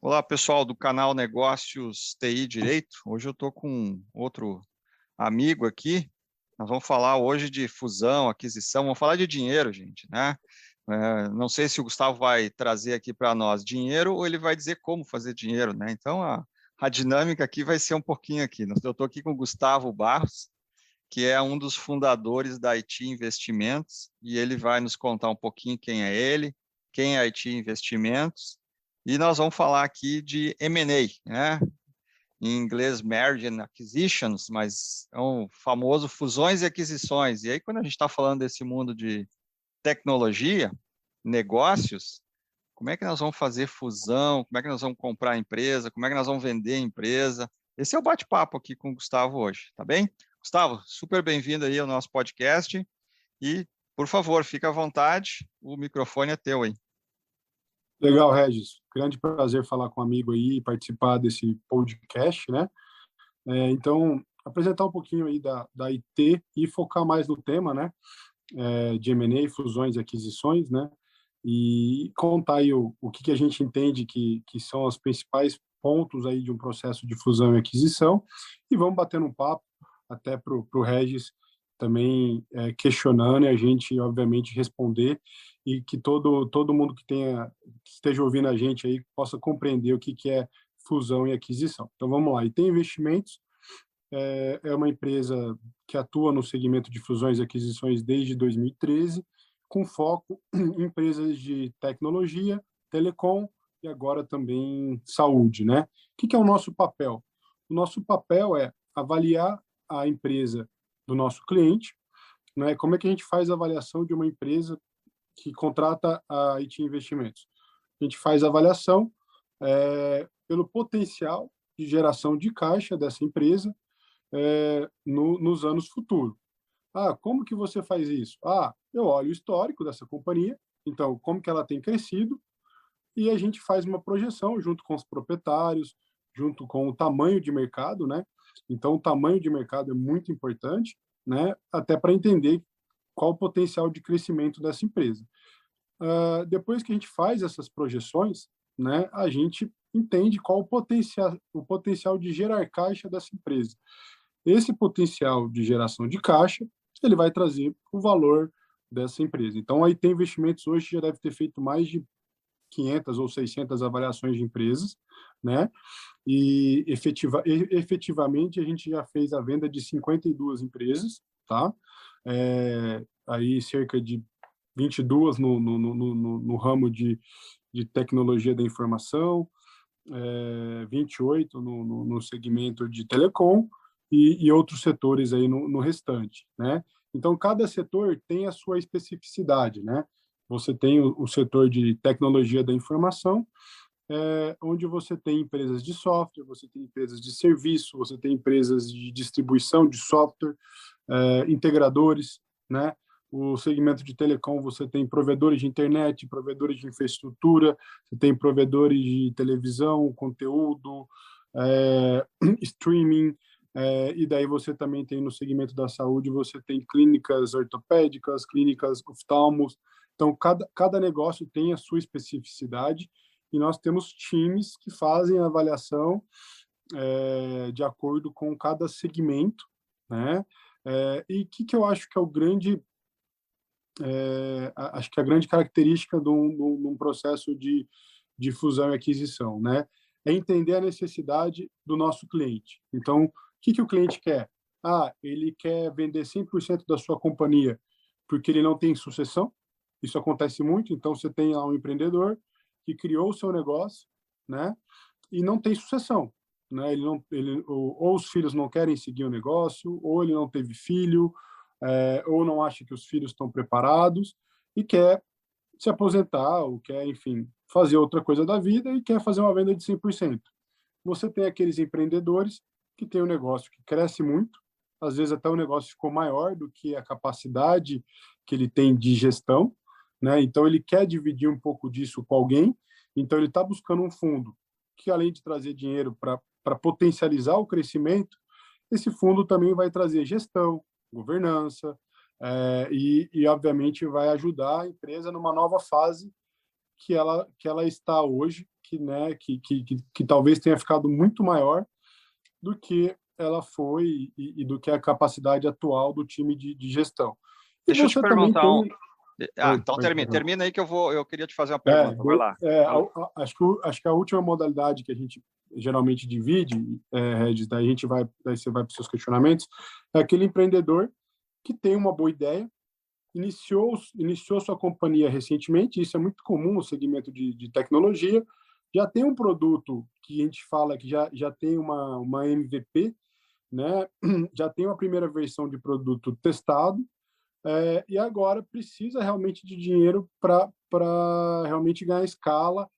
Olá, pessoal do canal Negócios TI Direito. Hoje eu estou com outro amigo aqui. Nós vamos falar hoje de fusão, aquisição, vamos falar de dinheiro, gente, né? Não sei se o Gustavo vai trazer aqui para nós dinheiro ou ele vai dizer como fazer dinheiro, né? Então, a dinâmica aqui vai ser um pouquinho aqui. Eu estou aqui com o Gustavo Barros, que é um dos fundadores da IT Investimentos, e ele vai nos contar um pouquinho quem é ele, quem é a IT Investimentos, e nós vamos falar aqui de M&A, né? Em inglês, Merger and Acquisitions, mas é um famoso fusões e aquisições. E aí, quando a gente está falando desse mundo de tecnologia, negócios, como é que nós vamos fazer fusão, como é que nós vamos comprar a empresa, como é que nós vamos vender a empresa. Esse é o bate-papo aqui com o Gustavo hoje, tá bem? Gustavo, super bem-vindo aí ao nosso podcast e, por favor, fica à vontade, o microfone é teu aí. Legal, Regis. Grande prazer falar com um amigo aí e participar desse podcast, né? Então, apresentar um pouquinho aí da IT e focar mais no tema, né? De M&A, fusões e aquisições, né? E contar aí o que a gente entende que são os principais pontos aí de um processo de fusão e aquisição. E vamos batendo um papo até para o Regis também questionando e a gente, obviamente, responder e que todo mundo que esteja ouvindo a gente aí possa compreender o que é fusão e aquisição. Então, vamos lá. E tem investimentos, é uma empresa que atua no segmento de fusões e aquisições desde 2013, com foco em empresas de tecnologia, telecom e agora também saúde, né? O que é o nosso papel? O nosso papel é avaliar a empresa do nosso cliente, né? Como é que a gente faz a avaliação de uma empresa que contrata a IT Investimentos? A gente faz a avaliação pelo potencial de geração de caixa dessa empresa nos anos futuros. Como que você faz isso? Eu olho o histórico dessa companhia, então, como que ela tem crescido, e a gente faz uma projeção junto com os proprietários, junto com o tamanho de mercado, né? Então, o tamanho de mercado é muito importante, né? Até para entender qual o potencial de crescimento dessa empresa. Depois que a gente faz essas projeções, né, a gente entende qual o potencial de gerar caixa dessa empresa. Esse potencial de geração de caixa, ele vai trazer o valor dessa empresa. Então, a IT Investimentos hoje já deve ter feito mais de 500 ou 600 avaliações de empresas, né? E efetivamente a gente já fez a venda de 52 empresas, tá? Aí cerca de 22 no ramo de tecnologia da informação, 28 no segmento de telecom e outros setores aí no restante, né? Então, cada setor tem a sua especificidade, né? Você tem o setor de tecnologia da informação, onde você tem empresas de software, você tem empresas de serviço, você tem empresas de distribuição de software, integradores, né? O segmento de telecom, você tem provedores de internet, provedores de infraestrutura, você tem provedores de televisão, conteúdo, streaming, e daí você também tem no segmento da saúde, você tem clínicas ortopédicas, clínicas oftalmos. Então, cada negócio tem a sua especificidade e nós temos times que fazem a avaliação de acordo com cada segmento, né? E o que eu acho que é o grande acho que a grande característica de um processo de fusão e aquisição, né? É entender a necessidade do nosso cliente. Então, o que o cliente quer? Ele quer vender 100% da sua companhia porque ele não tem sucessão. Isso acontece muito. Então, você tem lá um empreendedor que criou o seu negócio, né? E não tem sucessão, né? Ou os filhos não querem seguir o negócio, ou ele não teve filho, ou não acha que os filhos estão preparados e quer se aposentar ou quer, enfim, fazer outra coisa da vida e quer fazer uma venda de 100%. Você tem aqueles empreendedores que têm um negócio que cresce muito, às vezes até o negócio ficou maior do que a capacidade que ele tem de gestão, né? Então ele quer dividir um pouco disso com alguém, então ele está buscando um fundo que, além de trazer dinheiro para potencializar o crescimento, esse fundo também vai trazer gestão, governança, obviamente vai ajudar a empresa numa nova fase que ela está hoje, né, que talvez tenha ficado muito maior do que ela foi e do que a capacidade atual do time de gestão. E Deixa eu te você também perguntar. tem... Então termina aí que eu queria te fazer uma É, pergunta. Vai lá. acho que a última modalidade que a gente geralmente divide, Regis, daí você vai para os seus questionamentos, é aquele empreendedor que tem uma boa ideia, iniciou sua companhia recentemente, isso é muito comum no segmento de tecnologia, já tem um produto que a gente fala que já tem uma MVP, né? Já tem uma primeira versão de produto testado, e agora precisa realmente de dinheiro para realmente ganhar escala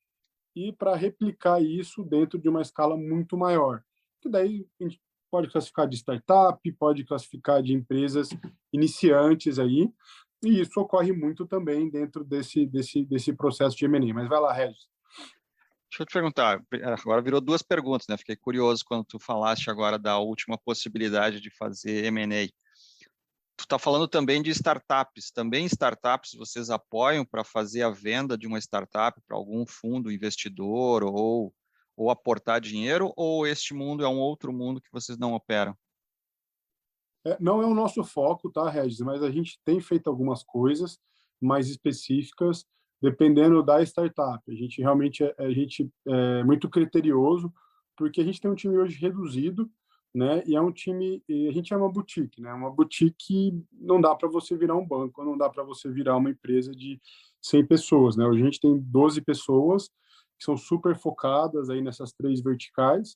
e para replicar isso dentro de uma escala muito maior. Que daí a gente pode classificar de startup, pode classificar de empresas iniciantes aí, e isso ocorre muito também dentro desse processo de M&A. Mas vai lá, Regis. Deixa eu te perguntar, agora virou duas perguntas, né? Fiquei curioso quando tu falaste agora da última possibilidade de fazer M&A. Tu está falando também de startups. Também startups vocês apoiam para fazer a venda de uma startup para algum fundo investidor ou aportar dinheiro? Ou este mundo é um outro mundo que vocês não operam? Não é o nosso foco, tá, Regis? Mas a gente tem feito algumas coisas mais específicas, dependendo da startup. A gente realmente é muito criterioso, porque a gente tem um time hoje reduzido, né? E é um time, e a gente é uma boutique, né? Uma boutique não dá para você virar um banco, não dá para você virar uma empresa de 100 pessoas, né? Hoje a gente tem 12 pessoas que são super focadas aí nessas três verticais,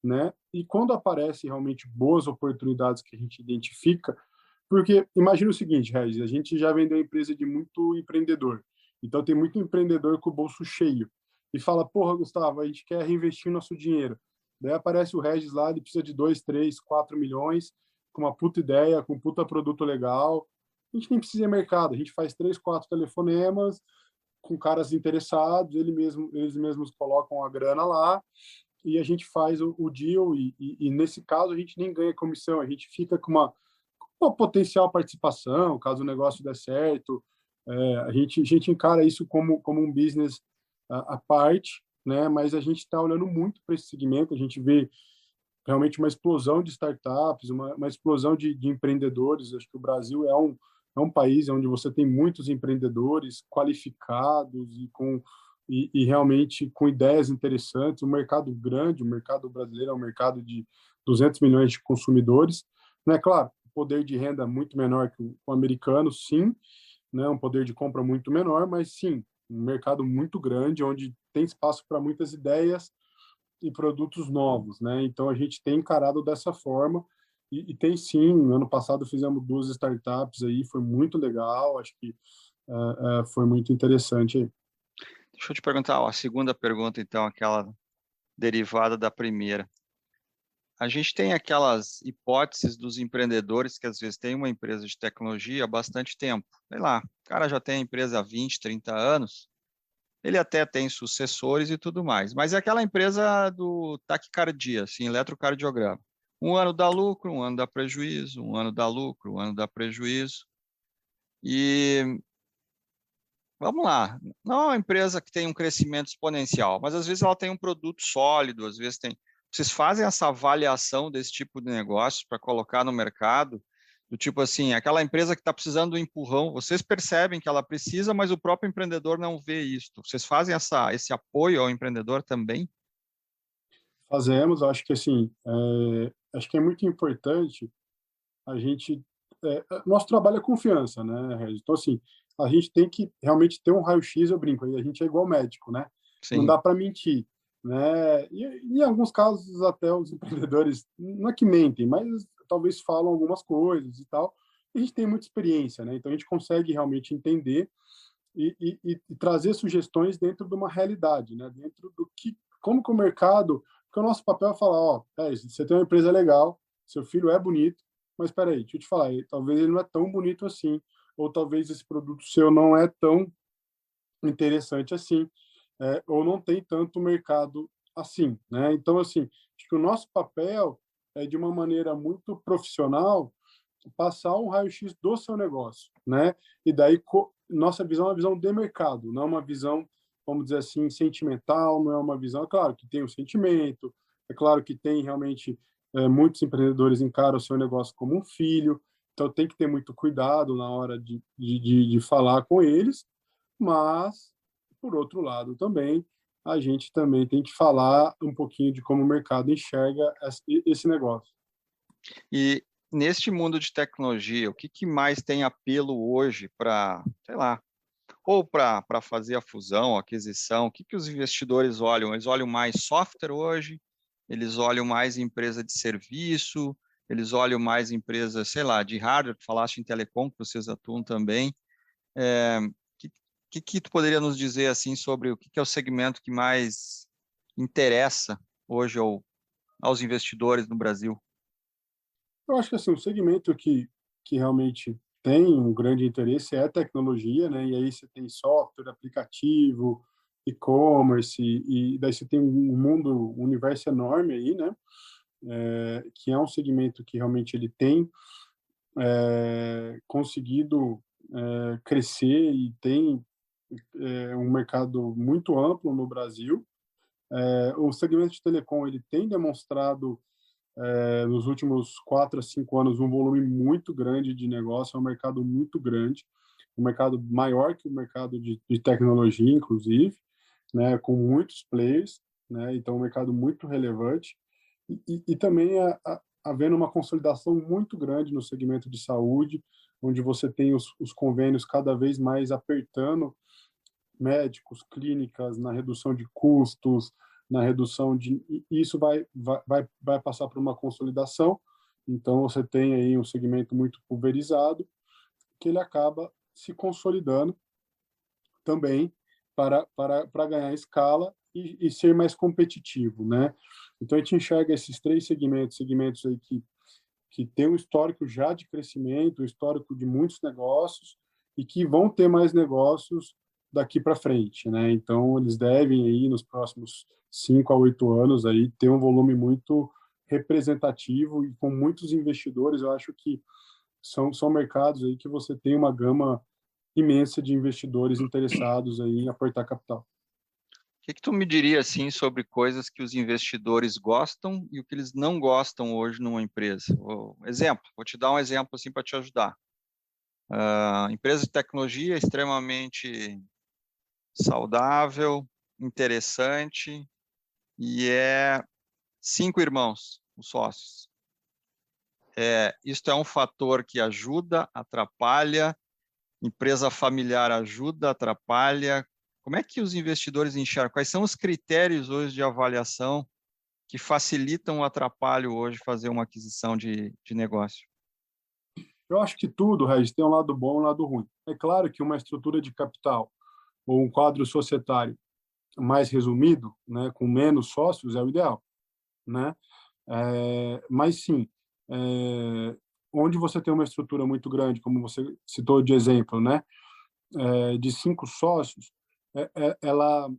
né? E quando aparece realmente boas oportunidades que a gente identifica, porque imagina o seguinte, Regis, a gente já vendeu empresa de muito empreendedor, então tem muito empreendedor com o bolso cheio e fala, porra, Gustavo, a gente quer reinvestir nosso dinheiro. Daí aparece o Regis lá, ele precisa de 2, 3, 4 milhões, com uma puta ideia, com um puta produto legal. A gente nem precisa ir mercado, a gente faz 3, 4 telefonemas com caras interessados, eles mesmos colocam a grana lá, e a gente faz o deal e nesse caso a gente nem ganha comissão, a gente fica com uma potencial participação, caso o negócio dê certo. A gente encara isso como um business à parte, né? Mas a gente está olhando muito para esse segmento, a gente vê realmente uma explosão de startups, uma explosão de empreendedores. Acho que o Brasil é um país onde você tem muitos empreendedores qualificados e realmente com ideias interessantes, um mercado grande, o mercado brasileiro é um mercado de 200 milhões de consumidores, né? Claro, poder de renda muito menor que o americano, sim, né? Um poder de compra muito menor, mas sim, um mercado muito grande, onde tem espaço para muitas ideias e produtos novos, né? Então a gente tem encarado dessa forma e tem sim. Ano passado fizemos 2 startups aí, foi muito legal. Acho que foi muito interessante. Deixa eu te perguntar, ó, a segunda pergunta, então, aquela derivada da primeira. A gente tem aquelas hipóteses dos empreendedores que às vezes têm uma empresa de tecnologia há bastante tempo. Sei lá, o cara já tem a empresa há 20, 30 anos, ele até tem sucessores e tudo mais, mas é aquela empresa do taquicardia, assim, eletrocardiograma. Um ano dá lucro, um ano dá prejuízo, um ano dá lucro, um ano dá prejuízo. E vamos lá, não é uma empresa que tem um crescimento exponencial, mas às vezes ela tem um produto sólido, às vezes tem. Vocês fazem essa avaliação desse tipo de negócio para colocar no mercado, do tipo assim, aquela empresa que está precisando do empurrão, vocês percebem que ela precisa, mas o próprio empreendedor não vê isso. Vocês fazem esse apoio ao empreendedor também? Fazemos, acho que assim, acho que é muito importante a gente. Nosso trabalho é confiança, né, Regis? Então, assim, a gente tem que realmente ter um raio-x, eu brinco, aí a gente é igual médico, né? Não Sim. dá para mentir, né? E em alguns casos, até os empreendedores, não é que mentem, mas talvez falam algumas coisas e tal. A gente tem muita experiência, né? Então, a gente consegue realmente entender e trazer sugestões dentro de uma realidade, né? Dentro do que, como que o mercado, porque o nosso papel é falar, ó, você tem uma empresa legal, seu filho é bonito, mas espera aí, deixa eu te falar, talvez ele não é tão bonito assim, ou talvez esse produto seu não é tão interessante assim, ou não tem tanto mercado assim, né? Então, assim, acho que o nosso papel é de uma maneira muito profissional passar um raio-x do seu negócio, né? E daí nossa visão é uma visão de mercado, não uma visão, vamos dizer assim, sentimental, não é uma visão, é claro que tem o sentimento, é claro que tem realmente, muitos empreendedores encaram o seu negócio como um filho, então tem que ter muito cuidado na hora de falar com eles, mas, por outro lado também, a gente também tem que falar um pouquinho de como o mercado enxerga esse negócio. E neste mundo de tecnologia, o que, que mais tem apelo hoje para, sei lá, ou para fazer a fusão, a aquisição? O que, que os investidores olham? Eles olham mais software hoje? Eles olham mais empresa de serviço? Eles olham mais empresa, sei lá, de hardware? Tu falaste em telecom, que vocês atuam também. Que tu poderia nos dizer assim sobre o que, que é o segmento que mais interessa hoje aos investidores no Brasil? Eu acho que assim, o segmento que realmente tem um grande interesse é a tecnologia, né? E aí você tem software, aplicativo, e-commerce, e daí você tem um mundo, um universo enorme aí, né? Que é um segmento que realmente ele tem conseguido crescer e tem um mercado muito amplo no Brasil. O segmento de telecom ele tem demonstrado nos últimos 4 a 5 anos um volume muito grande de negócio, é um mercado muito grande, um mercado maior que o mercado de tecnologia, inclusive, né, com muitos players, né, então um mercado muito relevante e também havendo uma consolidação muito grande no segmento de saúde, onde você tem os convênios cada vez mais apertando médicos, clínicas, na redução de custos, na redução de... E isso vai passar por uma consolidação, então você tem aí um segmento muito pulverizado, que ele acaba se consolidando também para ganhar escala e ser mais competitivo, né? Então a gente enxerga esses 3 segmentos aí que tem um histórico já de crescimento, um histórico de muitos negócios e que vão ter mais negócios daqui para frente, né? Então eles devem aí nos próximos 5 a 8 anos aí ter um volume muito representativo e com muitos investidores. Eu acho que são mercados aí que você tem uma gama imensa de investidores interessados aí em aportar capital. O que tu me diria assim sobre coisas que os investidores gostam e o que eles não gostam hoje numa empresa? Exemplo, vou te dar um exemplo assim para te ajudar. Empresa de tecnologia extremamente saudável, interessante e é 5 irmãos, os sócios. Isto é um fator que ajuda, atrapalha, empresa familiar ajuda, atrapalha. Como é que os investidores enxergam? Quais são os critérios hoje de avaliação que facilitam o atrapalho hoje fazer uma aquisição de negócio? Eu acho que tudo, Regis, tem um lado bom e um lado ruim. É claro que uma estrutura de capital ou um quadro societário mais resumido, né, com menos sócios, é o ideal, né? Mas sim, onde você tem uma estrutura muito grande, como você citou de exemplo, né, de 5 sócios, ela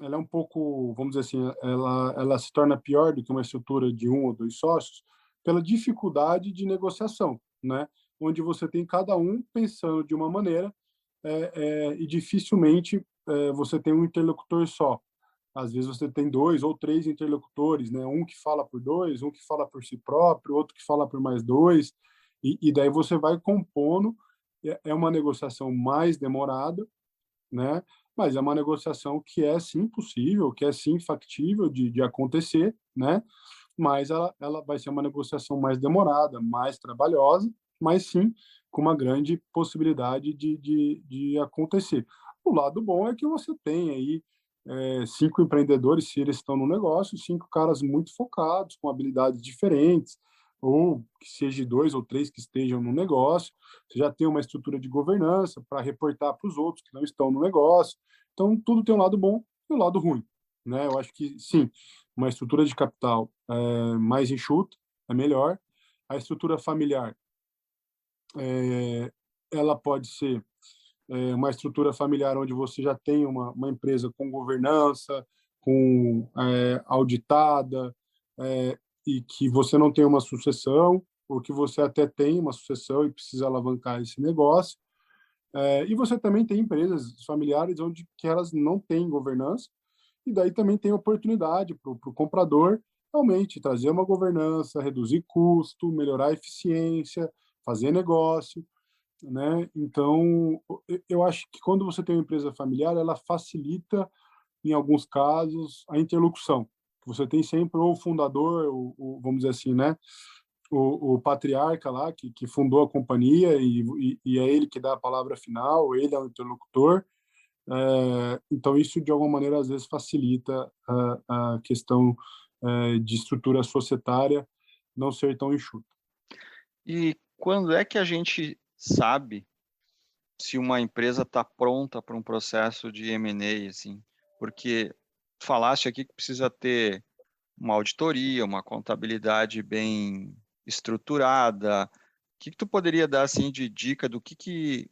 é um pouco, vamos dizer assim, ela se torna pior do que uma estrutura de 1 ou 2 sócios pela dificuldade de negociação, né? Onde você tem cada um pensando de uma maneira e dificilmente você tem um interlocutor só. Às vezes você tem 2 ou 3 interlocutores, né? Um que fala por dois, um que fala por si próprio, outro que fala por mais dois, e daí você vai compondo. É uma negociação mais demorada, né? Mas é uma negociação que é sim possível, que é sim factível de acontecer, né? Mas ela vai ser uma negociação mais demorada, mais trabalhosa, mas sim com uma grande possibilidade de acontecer. O lado bom é que você tem aí 5 empreendedores, se eles estão no negócio, 5 caras muito focados, com habilidades diferentes, ou que seja 2 ou 3 que estejam no negócio. Você já tem uma estrutura de governança para reportar para os outros que não estão no negócio. Então, tudo tem um lado bom e um lado ruim, né? Eu acho que, sim, uma estrutura de capital mais enxuta é melhor. A estrutura familiar, ela pode ser uma estrutura familiar onde você já tem uma empresa com governança, com auditada, e que você não tem uma sucessão, ou que você até tem uma sucessão e precisa alavancar esse negócio. E você também tem empresas familiares onde que elas não têm governança, e daí também tem oportunidade para o comprador realmente trazer uma governança, reduzir custo, melhorar a eficiência, fazer negócio, né? Então, eu acho que quando você tem uma empresa familiar, ela facilita, em alguns casos, a interlocução. Você tem sempre o fundador, vamos dizer assim, né? O patriarca lá, que fundou a companhia, e é ele que dá a palavra final, ele é o interlocutor. Então, isso, de alguma maneira, às vezes facilita a questão de estrutura societária não ser tão enxuta. E quando é que a gente sabe se uma empresa está pronta para um processo de M&A, assim? Porque falaste aqui que precisa ter uma auditoria, uma contabilidade bem estruturada. O que tu poderia dar assim de dica do que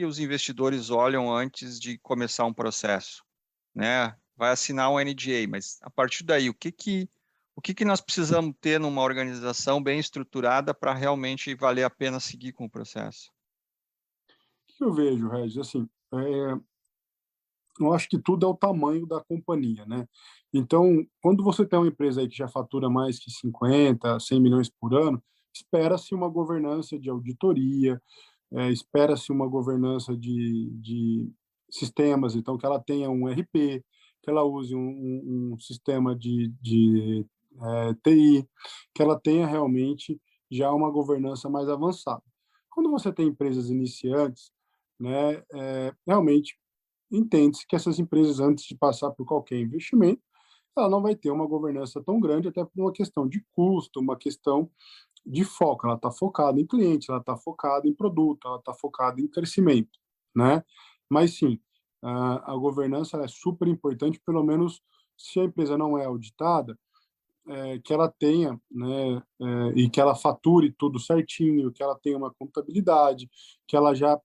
os investidores olham antes de começar um processo, né? Vai assinar um NDA, mas a partir daí, o que nós precisamos ter numa organização bem estruturada para realmente valer a pena seguir com o processo? O que eu vejo, Regis? Assim, eu acho que tudo é o tamanho da companhia, né? Então, quando você tem uma empresa aí que já fatura mais que 50, 100 milhões por ano, espera-se uma governança de auditoria, espera-se uma governança de sistemas, então que ela tenha um RP, que ela use um sistema de TI, que ela tenha realmente já uma governança mais avançada. Quando você tem empresas iniciantes, né, realmente entende-se que essas empresas, antes de passar por qualquer investimento, ela não vai ter uma governança tão grande, até por uma questão de custo, uma questão de foco. Ela está focada em cliente, ela está focada em produto, ela está focada em crescimento, né? Mas sim, a governança é super importante, pelo menos se a empresa não é auditada, que ela tenha, né, e que ela fature tudo certinho, que ela tenha uma contabilidade, que ela já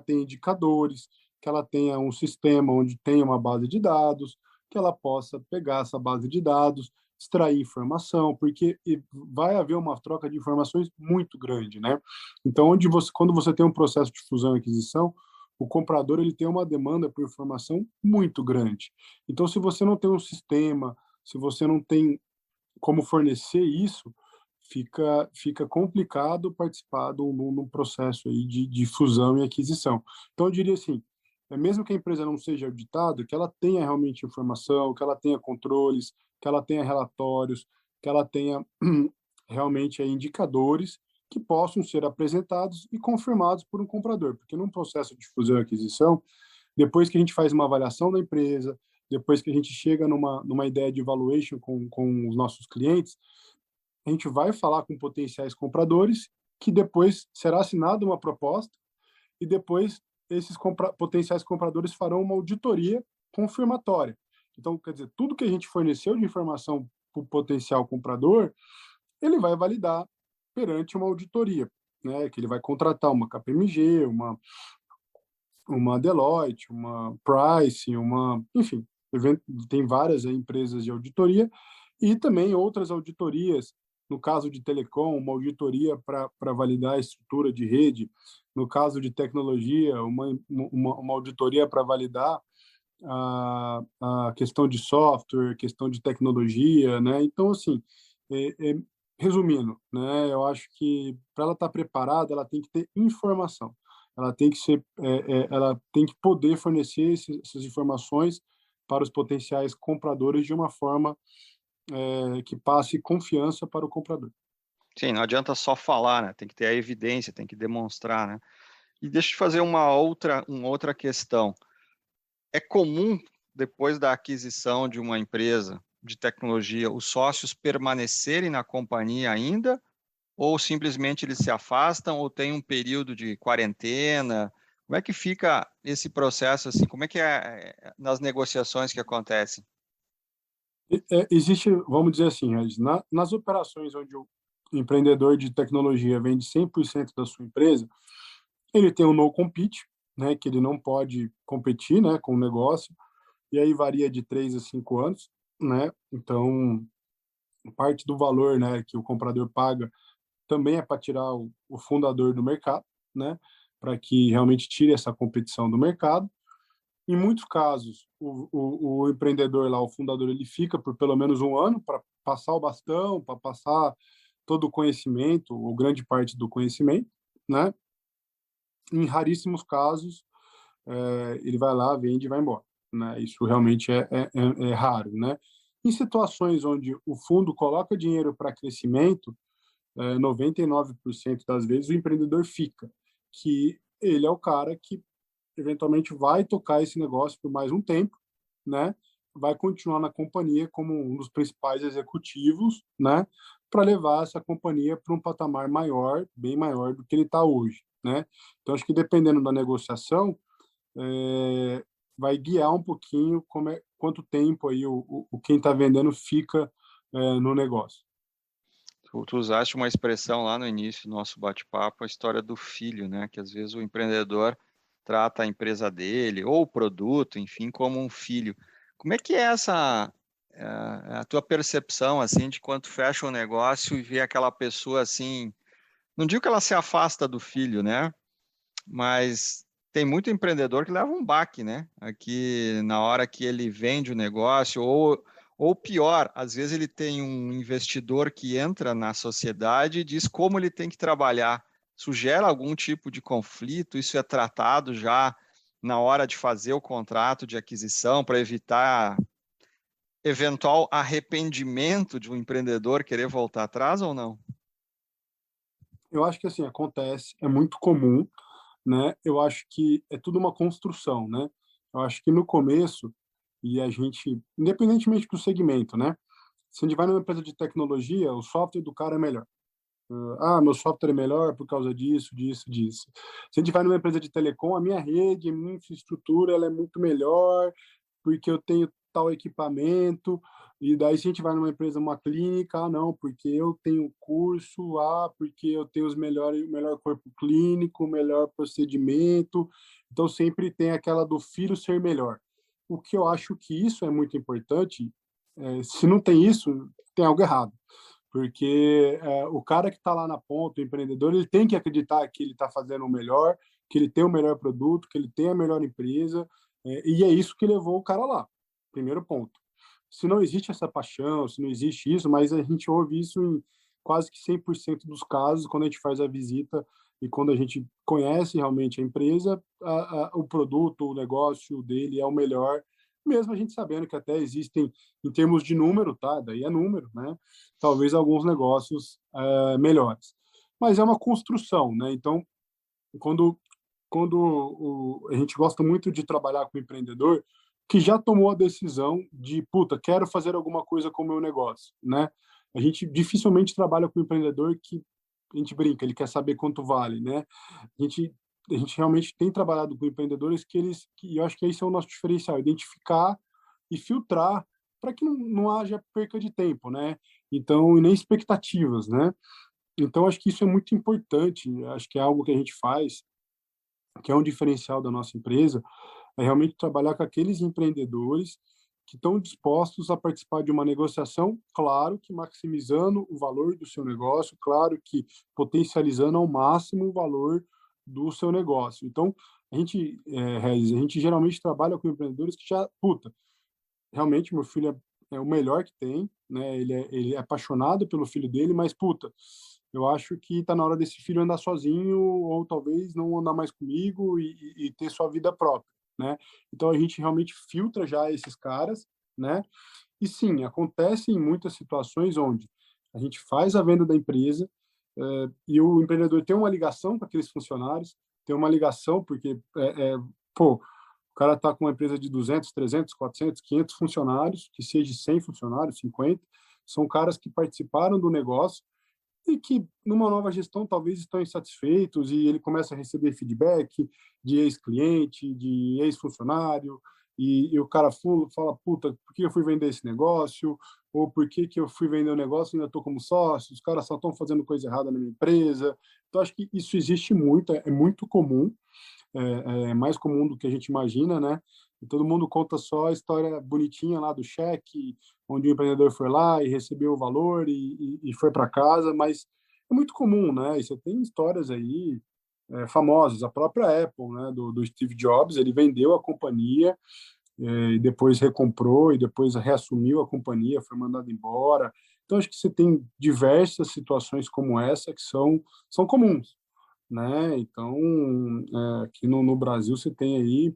tenha indicadores, que ela tenha um sistema onde tenha uma base de dados, que ela possa pegar essa base de dados, extrair informação, porque vai haver uma troca de informações muito grande, né? Então, quando você tem um processo de fusão e aquisição, o comprador ele tem uma demanda por informação muito grande. Então, se você não tem um sistema, se você não tem como fornecer isso, fica complicado participar num processo aí de fusão e aquisição. Então, eu diria assim, mesmo que a empresa não seja auditada, que ela tenha realmente informação, que ela tenha controles, que ela tenha relatórios, que ela tenha realmente indicadores que possam ser apresentados e confirmados por um comprador, porque num processo de fusão e aquisição, depois que a gente faz uma avaliação da empresa, depois que a gente chega numa ideia de valuation com os nossos clientes, a gente vai falar com potenciais compradores, que depois será assinada uma proposta, e depois esses potenciais compradores farão uma auditoria confirmatória. Então, quer dizer, tudo que a gente forneceu de informação para o potencial comprador, ele vai validar perante uma auditoria, né? Que ele vai contratar uma KPMG, uma Deloitte, uma Price, enfim, tem várias empresas de auditoria e também outras auditorias, no caso de telecom, uma auditoria para validar a estrutura de rede, no caso de tecnologia, uma auditoria para validar a questão de software, questão de tecnologia, né? Então, assim, resumindo, né, eu acho que para ela estar preparada, ela tem que ter informação. Ela tem que ela tem que poder fornecer essas informações para os potenciais compradores de uma forma que passe confiança para o comprador. Sim, não adianta só falar, né? Tem que ter a evidência, tem que demonstrar, né? E deixa eu te fazer uma outra questão. É comum, depois da aquisição de uma empresa de tecnologia, os sócios permanecerem na companhia ainda, ou simplesmente eles se afastam, ou tem um período de quarentena? Como é que fica esse processo assim? Como é que é nas negociações que acontecem? Existe, vamos dizer assim, Regis, nas operações onde o empreendedor de tecnologia vende 100% da sua empresa, ele tem um no compete, né, que ele não pode competir, né, com o negócio, e aí varia de 3 a 5 anos, né? Então, parte do valor, né, que o comprador paga também é para tirar o fundador do mercado, né? para que realmente tire essa competição do mercado. Em muitos casos, o empreendedor lá, o fundador, ele fica por pelo menos um ano para passar o bastão, para passar todo o conhecimento, ou grande parte do conhecimento, né? Em raríssimos casos, ele vai lá, vende e vai embora, né? Isso realmente é raro, né? Em situações onde o fundo coloca dinheiro para crescimento, 99% das vezes o empreendedor fica, que ele é o cara que eventualmente vai tocar esse negócio por mais um tempo, né? Vai continuar na companhia como um dos principais executivos, né? Para levar essa companhia para um patamar maior, bem maior do que ele está hoje, né? Então acho que dependendo da negociação, vai guiar um pouquinho quanto tempo aí o quem está vendendo fica no negócio. Tu usaste uma expressão lá no início do nosso bate-papo, a história do filho, né? Que às vezes o empreendedor trata a empresa dele ou o produto, enfim, como um filho. Como é que é a tua percepção assim de quando fecha um negócio e vê aquela pessoa assim, não digo que ela se afasta do filho, né? Mas tem muito empreendedor que leva um baque, né? Aqui na hora que ele vende o negócio, ou pior, às vezes ele tem um investidor que entra na sociedade e diz como ele tem que trabalhar. Isso gera algum tipo de conflito? Isso é tratado já na hora de fazer o contrato de aquisição para evitar eventual arrependimento de um empreendedor querer voltar atrás ou não? Eu acho que assim acontece, é muito comum, né? Eu acho que é tudo uma construção, né? Eu acho que no começo, e a gente, independentemente do segmento, né? Se a gente vai numa empresa de tecnologia, o software do cara é melhor. Meu software é melhor por causa disso, disso, disso. Se a gente vai numa empresa de telecom, a minha rede, a minha infraestrutura, ela é muito melhor porque eu tenho tal equipamento. E daí, se a gente vai numa empresa, uma clínica, não, porque eu tenho curso, porque eu tenho o melhor corpo clínico, o melhor procedimento. Então, sempre tem aquela do filho ser melhor. O que eu acho que isso é muito importante, se não tem isso, tem algo errado. Porque o cara que está lá na ponta, o empreendedor, ele tem que acreditar que ele está fazendo o melhor, que ele tem o melhor produto, que ele tem a melhor empresa, e é isso que levou o cara lá. Primeiro ponto. Se não existe essa paixão, se não existe isso, mas a gente ouve isso em quase que 100% dos casos, quando a gente faz a visita e quando a gente conhece realmente a empresa, o produto, o negócio dele é o melhor, mesmo a gente sabendo que até existem, em termos de número, tá? Daí é número, né? Talvez alguns negócios melhores. Mas é uma construção, né? Então, quando a gente gosta muito de trabalhar com o empreendedor que já tomou a decisão de, puta, quero fazer alguma coisa com o meu negócio, né? A gente dificilmente trabalha com um empreendedor que a gente brinca, ele quer saber quanto vale, né? A gente realmente tem trabalhado com empreendedores que eu acho que esse é o nosso diferencial, identificar e filtrar para que não haja perca de tempo, né? Então, e nem expectativas, né? Então, acho que isso é muito importante, acho que é algo que a gente faz que é um diferencial da nossa empresa, é realmente trabalhar com aqueles empreendedores que estão dispostos a participar de uma negociação, claro que maximizando o valor do seu negócio, claro que potencializando ao máximo o valor do seu negócio. Então, Regis, a gente geralmente trabalha com empreendedores que já, puta, realmente meu filho é o melhor que tem, né? Ele é apaixonado pelo filho dele, mas puta, eu acho que está na hora desse filho andar sozinho ou talvez não andar mais comigo e ter sua vida própria, né? Então a gente realmente filtra já esses caras, né? E sim, acontece em muitas situações onde a gente faz a venda da empresa e o empreendedor tem uma ligação com aqueles funcionários, tem uma ligação porque pô, o cara está com uma empresa de 200, 300, 400, 500 funcionários, que seja 100 funcionários, 50, são caras que participaram do negócio e que, numa nova gestão, talvez estão insatisfeitos e ele começa a receber feedback de ex-cliente, de ex-funcionário, e o cara fala, puta, por que eu fui vender esse negócio? Ou por que eu fui vender o negócio e ainda estou como sócio? Os caras só estão fazendo coisa errada na minha empresa. Então, acho que isso existe muito, é muito comum, é mais comum do que a gente imagina, né? E todo mundo conta só a história bonitinha lá do cheque, onde o empreendedor foi lá e recebeu o valor e foi para casa, mas é muito comum, né? E você tem histórias aí famosos. A própria Apple, né, do Steve Jobs, ele vendeu a companhia, e depois recomprou, e depois reassumiu a companhia, foi mandado embora. Então, acho que você tem diversas situações como essa que são comuns, né? Então, aqui no Brasil, você tem aí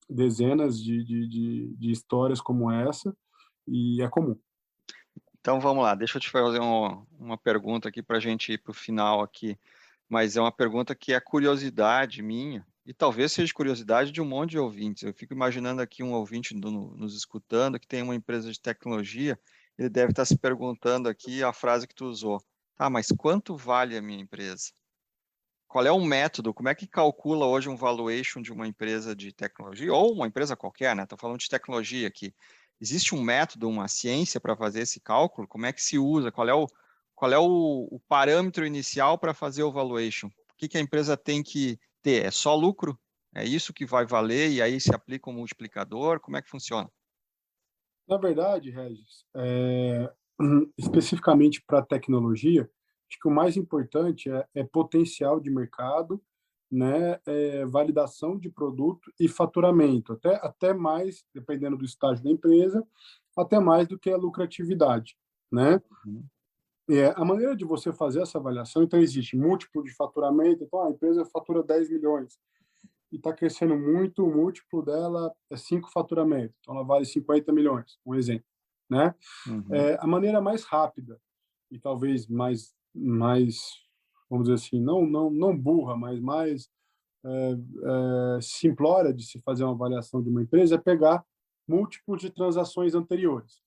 dezenas de histórias como essa, e é comum. Então vamos lá, deixa eu te fazer uma pergunta aqui para a gente ir para o final aqui, mas é uma pergunta que é curiosidade minha, e talvez seja curiosidade de um monte de ouvintes. Eu fico imaginando aqui um ouvinte nos escutando que tem uma empresa de tecnologia, ele deve estar se perguntando aqui a frase que tu usou. Tá, mas quanto vale a minha empresa? Qual é o método? Como é que calcula hoje um valuation de uma empresa de tecnologia, ou uma empresa qualquer, né? Estou falando de tecnologia aqui. Existe um método, uma ciência para fazer esse cálculo? Como é que se usa? Qual é o parâmetro inicial para fazer o valuation? O que a empresa tem que ter? É só lucro? É isso que vai valer e aí se aplica um multiplicador? Como é que funciona? Na verdade, Regis, especificamente para a tecnologia, acho que o mais importante é potencial de mercado, né, validação de produto e faturamento, até mais, dependendo do estágio da empresa, até mais do que a lucratividade, né? Uhum. A maneira de você fazer essa avaliação, então existe múltiplo de faturamento, então a empresa fatura 10 milhões e está crescendo muito, o múltiplo dela é 5 faturamentos, então ela vale 50 milhões, um exemplo, né? Uhum. A maneira mais rápida e talvez mais vamos dizer assim, não burra, mas mais simplória de se fazer uma avaliação de uma empresa é pegar múltiplos de transações anteriores.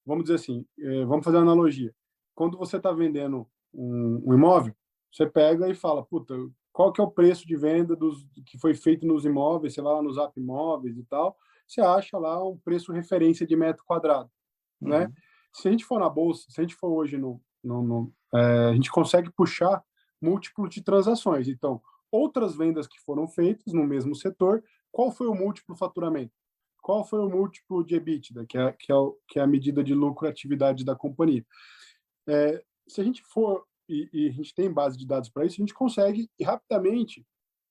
Vamos dizer assim, vamos fazer uma analogia. Quando você está vendendo um imóvel, você pega e fala, puta, qual que é o preço de venda que foi feito nos imóveis? Você vai lá no Zap Imóveis e tal, você acha lá um preço referência de metro quadrado, né? Uhum. Se a gente for na bolsa, se a gente for hoje a gente consegue puxar múltiplos de transações. Então, outras vendas que foram feitas no mesmo setor, qual foi o múltiplo faturamento? Qual foi o múltiplo de EBITDA, que é a medida de lucratividade da companhia? Se a gente for, e a gente tem base de dados para isso, a gente consegue rapidamente,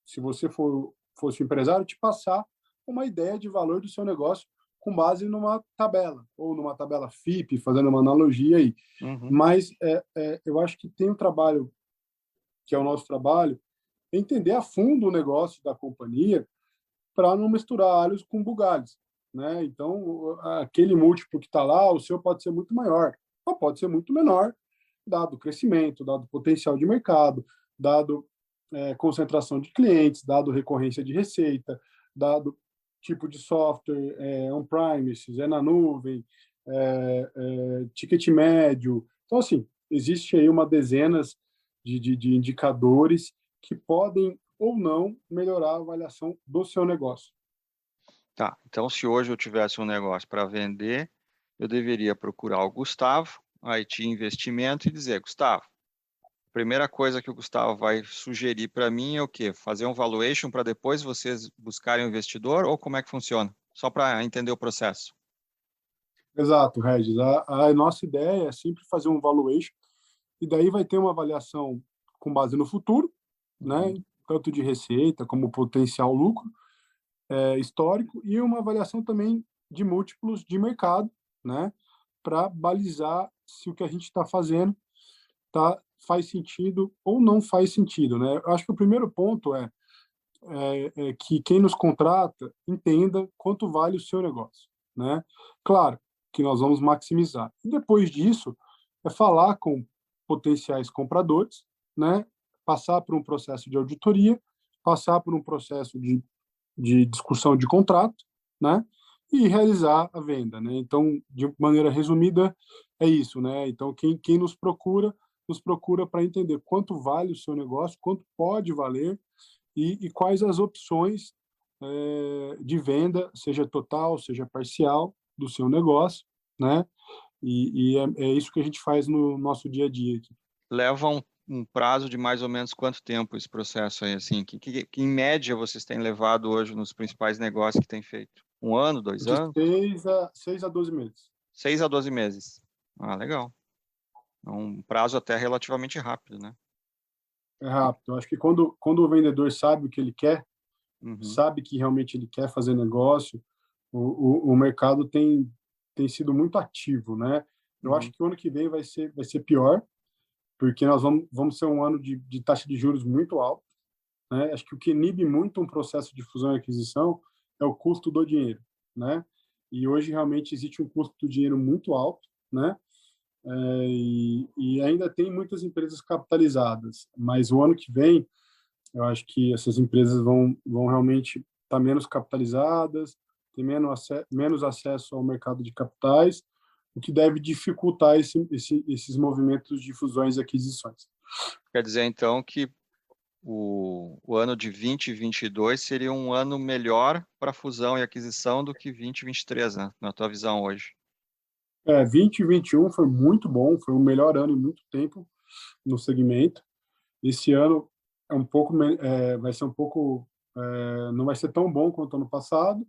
se você fosse um empresário, te passar uma ideia de valor do seu negócio com base numa tabela, ou numa tabela FIP, fazendo uma analogia aí. Uhum. Mas eu acho que tem um trabalho, que é o nosso trabalho, entender a fundo o negócio da companhia para não misturar alhos com bugalhos, né? Então, aquele múltiplo que está lá, o seu pode ser muito maior, ou pode ser muito menor, dado o crescimento, dado o potencial de mercado, dado concentração de clientes, dado recorrência de receita, dado tipo de software, on-premises, na nuvem, ticket médio. Então, assim, existe aí uma dezenas de indicadores que podem ou não melhorar a avaliação do seu negócio. Tá, então se hoje eu tivesse um negócio para vender, eu deveria procurar o Gustavo, a IT Investimento, e dizer, Gustavo, a primeira coisa que o Gustavo vai sugerir para mim é o quê? Fazer um valuation para depois vocês buscarem um investidor, ou como é que funciona? Só para entender o processo. Exato, Regis. A nossa ideia é sempre fazer um valuation, e daí vai ter uma avaliação com base no futuro, né? Uhum. Tanto de receita como potencial lucro histórico, e uma avaliação também de múltiplos de mercado, né? Para balizar se o que a gente está fazendo faz sentido ou não faz sentido, né? Eu acho que o primeiro ponto é que quem nos contrata entenda quanto vale o seu negócio, né? Claro que nós vamos maximizar. E depois disso, é falar com potenciais compradores, né? Passar por um processo de auditoria, passar por um processo de discussão de contrato, né? E realizar a venda, né? Então, de maneira resumida, é isso, né? Então, quem nos procura para entender quanto vale o seu negócio, quanto pode valer e quais as opções de venda, seja total, seja parcial, do seu negócio, né? É isso que a gente faz no nosso dia a dia aqui. Leva um prazo de mais ou menos quanto tempo esse processo aí, assim? Que em média vocês têm levado hoje nos principais negócios que têm feito? Um ano, dois De anos? 6 a 12 meses. 6 a 12 meses. Ah, legal. É um prazo até relativamente rápido, né? É rápido. Eu acho que quando o vendedor sabe o que ele quer, Uhum, sabe que realmente ele quer fazer negócio, o mercado tem sido muito ativo, né? Eu acho uhum, que o ano que vem vai ser pior, porque nós vamos ser um ano de taxa de juros muito alta, né? Acho que o que inibe muito um processo de fusão e aquisição é o custo do dinheiro, né? E hoje realmente existe um custo do dinheiro muito alto, né? E ainda tem muitas empresas capitalizadas, mas o ano que vem eu acho que essas empresas vão realmente estar menos capitalizadas, ter menos acesso ao mercado de capitais, o que deve dificultar esses movimentos de fusões e aquisições. Quer dizer, então, que o ano de 2022 seria um ano melhor para fusão e aquisição do que 2023, né? Na tua visão hoje. 2021 foi muito bom, foi o melhor ano em muito tempo no segmento. Esse ano vai ser um pouco, não vai ser tão bom quanto ano passado.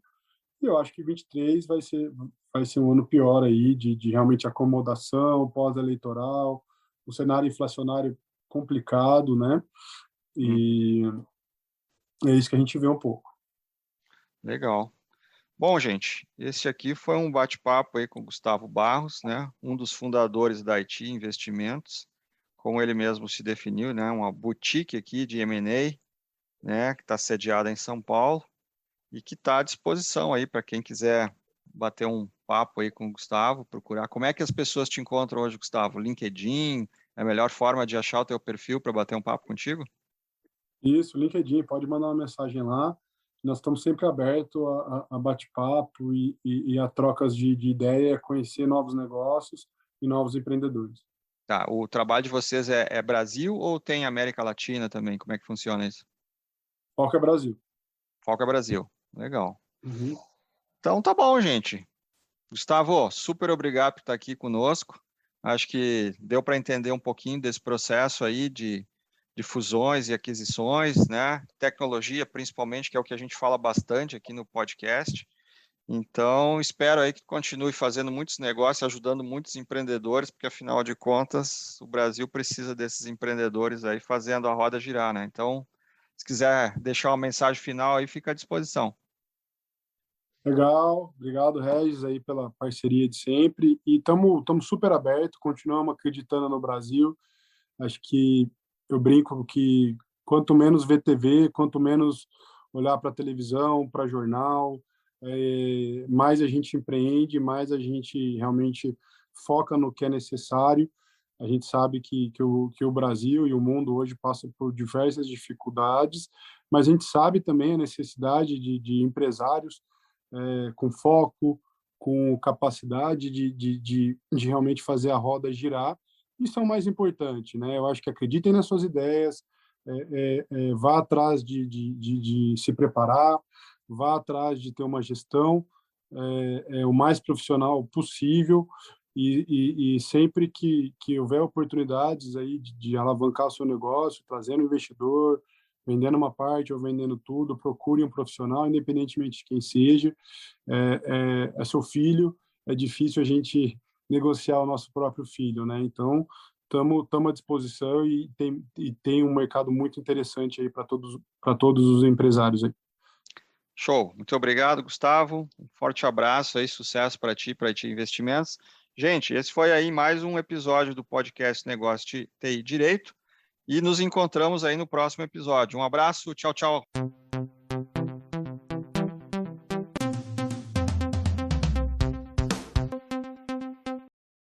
E eu acho que 23 vai ser um ano pior aí de realmente acomodação pós-eleitoral, o cenário inflacionário complicado, né? Hum, E é isso que a gente vê um pouco. legal. Bom, gente, esse aqui foi um bate-papo aí com o Gustavo Barros, né? Um dos fundadores da IT Investimentos, como ele mesmo se definiu, né? Uma boutique aqui de M&A, né? Que está sediada em São Paulo e que está à disposição aí para quem quiser bater um papo aí com o Gustavo, procurar. Como é que as pessoas te encontram hoje, Gustavo? LinkedIn é a melhor forma de achar o teu perfil para bater um papo contigo? Isso, LinkedIn, pode mandar uma mensagem lá. Nós estamos sempre abertos a bate-papo e a trocas de ideia, conhecer novos negócios e novos empreendedores. Tá, o trabalho de vocês é Brasil ou tem América Latina também? Como é que funciona isso? Foca Brasil. Foca Brasil. Legal. Uhum. Então tá bom, gente. Gustavo, super obrigado por estar aqui conosco. Acho que deu para entender um pouquinho desse processo aí de fusões e aquisições, né? Tecnologia, principalmente, que é o que a gente fala bastante aqui no podcast. Então, espero aí que continue fazendo muitos negócios, ajudando muitos empreendedores, porque afinal de contas, o Brasil precisa desses empreendedores aí fazendo a roda girar, né? Então, se quiser deixar uma mensagem final aí, fica à disposição. Legal, obrigado, Regis, aí pela parceria de sempre. E estamos super abertos, continuamos acreditando no Brasil. Acho que eu brinco que quanto menos ver TV, quanto menos olhar para televisão, para jornal, mais a gente empreende, mais a gente realmente foca no que é necessário. A gente sabe que o Brasil e o mundo hoje passam por diversas dificuldades, mas a gente sabe também a necessidade de empresários com foco, com capacidade de realmente fazer a roda girar. Isso é o mais importante, né? Eu acho que acreditem nas suas ideias, vá atrás de se preparar, vá atrás de ter uma gestão o mais profissional possível e sempre que houver oportunidades aí de alavancar o seu negócio, trazendo investidor, vendendo uma parte ou vendendo tudo, procure um profissional, independentemente de quem seja. É seu filho, é difícil a gente negociar o nosso próprio filho, né? Então, estamos à disposição e tem um mercado muito interessante aí para todos os empresários aí. Show. Muito obrigado, Gustavo. Um forte abraço aí, sucesso para ti, para ti Investimentos. Gente, esse foi aí mais um episódio do podcast Negócio de TI Direito e nos encontramos aí no próximo episódio. Um abraço, tchau, tchau.